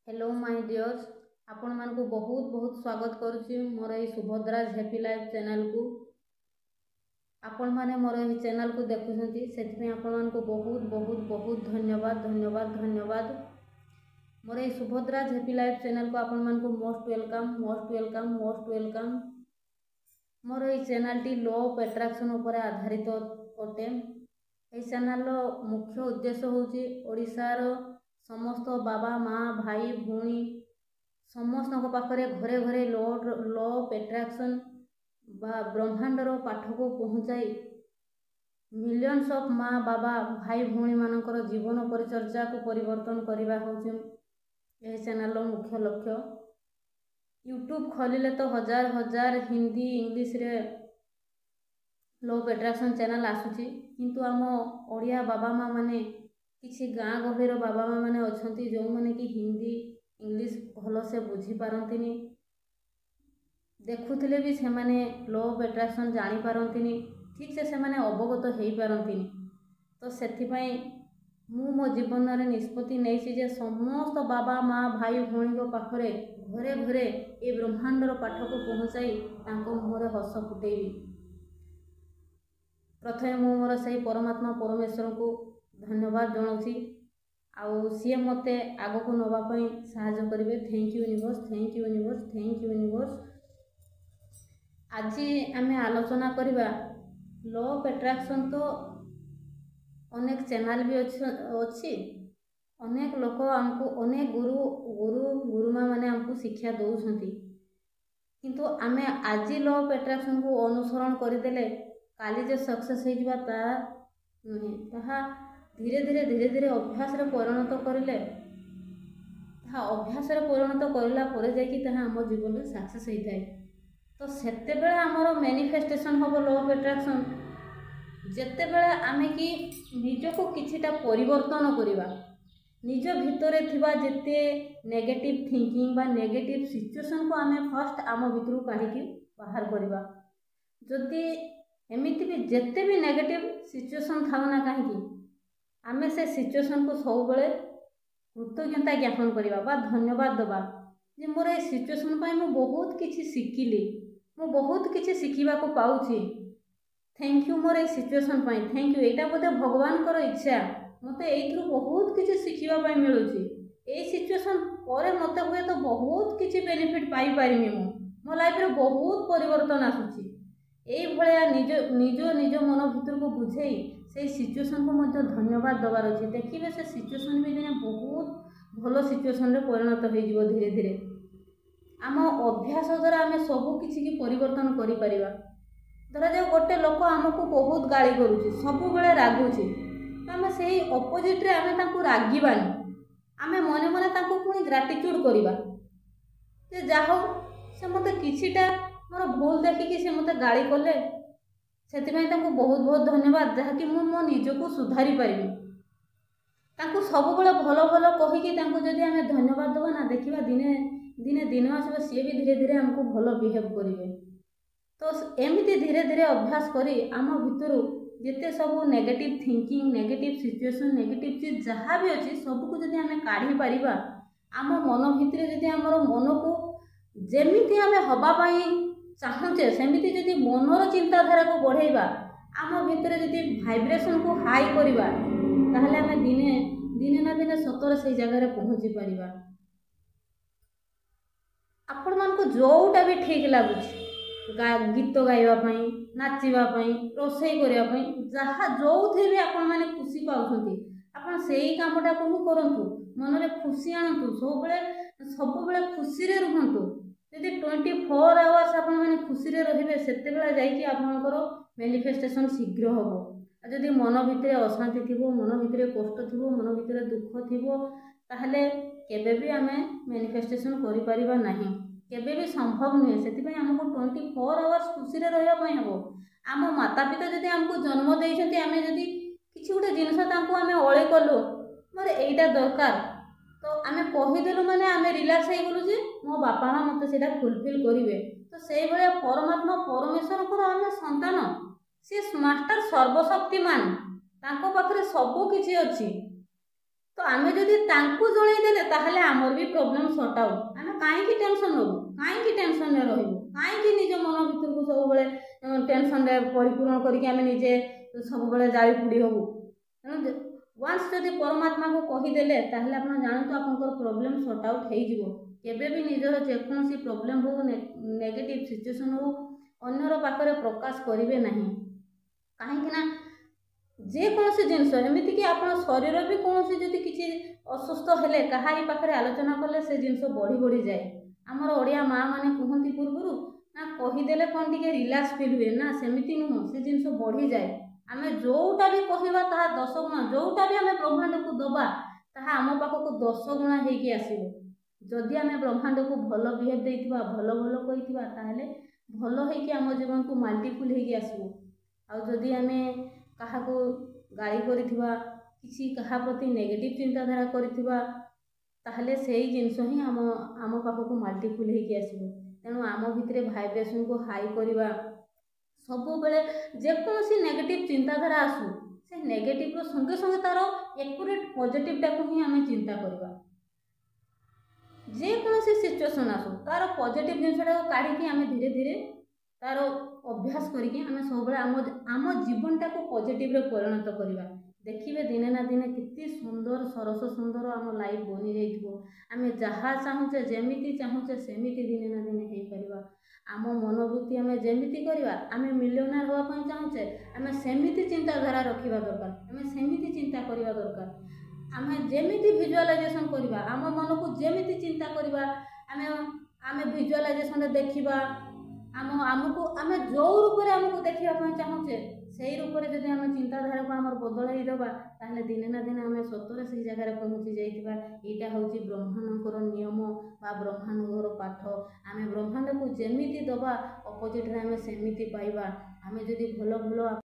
Hello my dears आपण मानकु बहुत बहुत स्वागत करुच्ची मोर ये सुभद्राज हैप्पी लाइफ चैनल को। आपण माने मोर ये चैनल को देखुछंती सेति आपण मानकु बहुत बहुत बहुत धन्यवाद धन्यवाद धन्यवाद। मोर ये सुभद्राज हैप्पी लाइफ चैनल को आपण मानकु most welcome most welcome most welcome. मोर ये चैनल टी लॉ ऑफ अट्रैक्शन उपर आधारित अटे। ये चैनल मुख्य उद्देश्य होची ओडिशार समस्त बाबा माँ भाई भूणी समस्त पाखरे घरे घरे लॉ ऑफ अट्रैक्शन बा ब्रह्मांडर पाठ को पहुँचाई मिलियंस ऑफ माँ बाबा भाई भूणी मानकर जीवन परिचर्या को परिवर्तन करने हूँ यह चैनल मुख्य लक्ष्य। यूट्यूब खोलिले तो हजार हजार हिंदी इंग्लिश रे लॉ ऑफ अट्रैक्शन चैनल आसुची किंतु आम ओडिया बाबा माँ माने किसी गाँ गहलीर बाबा माँ मैंने अच्छा जो मैंने कि हिंदी इंग्लिश भल से बुझी पारंतिनी देखुले भी से माने लॉ ऑफ अट्रैक्शन जानी पारंतिनी ठीक से माने अवगत हो पारंतिनी। तो सेथिपाई मु मो जीवन में निष्पत्ति नहीं जे समस्त बाबा माँ भाई भौणी पाखरे घरे घरे ये ब्रह्मांडर पाठ को पहुँचाई मुहर हस फुटेबी। प्रथमे मु मोर से परमात्मा परमेश्वर को धन्यवाद जनाऊँगी आउ सी मते आग को नवापाई साहाय्य करेंगे। Thank you universe thank you universe thank you universe. आज आम आलोचना करवा लॉ ऑफ अट्रैक्शन तो अनेक चैनल भी अच्छी अनेक लोक आमको अनेक गुरु गुरु गुरुमा मैंने आमको शिक्षा दौरान किंतु आमे आज लॉ ऑफ अट्रैक्शन को अनुसरण करदेले काली जो सक्सेस होता नुहे ताहा धीरे धीरे धीरे धीरे अभ्यास रे परिणत करें अभ्यास रे परिणत करला परे जाकि ताहा आम जीवन में सक्सेस होता है। तो सेते बेले आमर मैनिफेस्टेशन हम लॉ ऑफ अट्रैक्शन जेते बेले आमे कि निजको किछिटा परिवर्तन करवा निज भितरे थिबा जेते नेगेटिव थिंकिंग बा नेगेटिव सिचुएशन को आमे फर्स्ट आम भितर काढ़ी बाहर करवा जदि एमिति भी जेते भी नेगेटिव सिचुएशन थाउ ना कहीं आमे से सिचुएशन को सब बेले कृतज्ञता ज्ञापन करवा बा धन्यवाद दबा जे मोर ए सिचुएशन पाई मु बहुत किछि शिखिली मु बहुत किछि शिखिबा को पाउछि। थैंक यू मोर ए सिचुएशन पाई थैंक यू एटा बोधे भगवान कर इच्छा मते एइथरु बहुत किछि शिखिबा पाई मिलुछि ए सिचुएशन परे मते हुए तो बहुत किछि बेनिफिट पाई पारिमि मो लाइफ रे बहुत परिवर्तन आसुछि। एई भलिया निज निज निज मन भीतर को बुझेई से सिचुएशन को मध्य धन्यवाद दबार अच्छे देखिए से सिचुएशन भी दिने बहुत भल सिचुएशन रे परिणत हो धीरे धीरे आम अभ्यास द्वारा आम सब किसी की परिवर्तन करि परिबा। धरा जाओ गोटे लोक आमको बहुत गाली करुछि सब बेले रागुछि तो आम से अपोजिट रे आम तांको रागिबानी आम मने मने तांको पुणी ग्राटिट्यूड करवा जे जाहो से मते किछिटा मोर भूल देखिकी से मते गाली कले सेतिमाई तांको बहुत बहुत धन्यवाद जहाँकि मु मो निजको सुधारी पारिबी तांको सब बेले भल भल कहिकी तांको जदि आमे धन्यवाद देबा ना देखिबा दिने दिने दिन आसब सी भी धीरे धीरे हमको भल बिहेव करेंगे। तो एमती धीरे धीरे अभ्यास करी आम भितर जिते सब negative thinking negative situation negative चीज जहाँ भी अच्छी सबको जदि आमे काढ़ी पारिबा आम मन भितर जदि आमर मन को जेमिति आमे हबा पाई चाहूचे सेमिति जदि मनर चिंताधारा को बढ़ेबा आम भितर जदि भाइब्रेशन को हाई करवा ताहले आमे दिने दिने ना दिने सतर से जगह पहुँची पारिबा। आपण मान को जोटा भी ठीक लगुच गीत गाइबा नाचिबा रोसई करने जहाँ जो थे भी आपण मैंने खुशी पाउछंती आपण सेही कामटा को करंतु मन रे खुशी आनतु सब बेले खुशी रे रुहंतु यदि 24 आवर्स आपण मैंने खुशी रे रहिबे सेते बेला जाईकी आपनकर मैनिफेस्टेशन शीघ्र होबो। जदि मन भितरे अशांति थिबो मन भितरे कष्ट थिबो मन भितरे दुख थिबो ताहले केबे भी आमे मैनिफेस्टेशन करि परिबा नाही केबे भी संभव नुहे से आमको 24 आवर्स खुशी रे रहिबा पई हबो। आम माता पिता जदि आमको जन्म देइछंती आमे जदि किछि गोटे जिनस तांको आमे अळे कलो मोर एइटा दरकार तो आमे कहिदेलु माने आमे रिलैक्स हो गलु जे मो बापा माँ मते सेटा फुलफिल करिवे। तो सेई भलिया परमात्मा परमेश्वर को आमे संतान सी मास्टर सर्वशक्तिमान तांको पाखरे सब किछि अछि तो आमे जदि तांकु जणाई देले ताहले हमर भी प्रॉब्लम सॉर्ट आउट आमे काहे की टेंशन नबो काहे की टेंशन ने रहबो काहे की निज मन भीतर को सब बेले टेंशन रे परिपूर्ण करके आमे निजे सब बेले जाली पुडी होबो वंस जदि परमात्मा को कहि देले ताहले आपण जानतो आपनकर प्रॉब्लम सॉर्ट आउट हेइ जिवो केबे भी निजर जेकोसी प्रॉब्लम हो नेगेटिव सिचुएशन हो अन्यर पाखरे प्रकाश करिवे नाही काहे कि ना जे कौन जिनस एमती कि आप शरीर भी कौन जदि किसी असुस्थ हेले कहारी पाखे आलोचना कले से जिनस बढ़ी बढ़ी जाए आमर ओडिया माँ मैंने कहती पूर्वर ना कहीदेले कौन टे रिलैक्स फिल हुए ना सेमती नुह से जिनस बढ़ी जाए आम जोटा भी कहवा ता 10 गुणा जोटा भी आम ब्रह्मांड को दबा ताहा आम पाखक 10 गुणा होगी आसो जदि आम ब्रह्मांड को भल बिहेव देइथिबा भल भल कहिथिबा ताहले भल होइकी आम जीवन को मल्टीपुल होगी आसो आ जदि आम क्या गाड़ी करिथिबा किसी कहा प्रति नेगेटिव चिंताधारा करिथिबा ताहले सेही जिनस ही आम पाखक मल्टीपुल होगी आसो तेणु आम भितर भाइब्रेशन को हाई करवा सब बेले जेकोसी नेगेटिव चिंताधारा आसू से नेगेटिव रो संगे संगे तार एक्यूरेट पॉजिटिव टाको ही आम चिंता करवा जेकोसी सिचुएशन आसू तार पॉजिटिव जिनसटा काढ़ी आम धीरे धीरे तार अभ्यास करके आम सब आम जीवनटा को पॉजिटिव रे परिणत करवा देखिए दिने ना दिने कितनी सुंदर सरस सुंदर आम लाइफ बनी जाइथिबो आम जहाँ चाहूचे जेमिति चाहूचे सेमिति दिने ना दिने हो पारिबा आम मनोवृत्ति आम जेमिति करवा आम मिलियनर होगा पई चाहूचे आम सेमिति चिंताधारा रखिबा दरकार आम सेमिति चिंता करवा दरकार आम जेमिति विजुअलाइजेशन करवा आम मन को जेमिति चिंता करवा आम आम विजुअलाइजेशन देखिबा आम आमको आम जो रूप में आमको देखा चाहूचे से रूप में जब आम चिंताधारा को आम बदल दबा ताहले दिने ना दिने आम सतरे से जगह पहुँची जाइथिबा एटा होची ब्रह्मांडकर नियम बा ब्रह्मांडकर पाठ आम ब्रह्मांड को जेमिति दबा अपोजिट रे आम सेमिति पाइबा आम जदि भल भल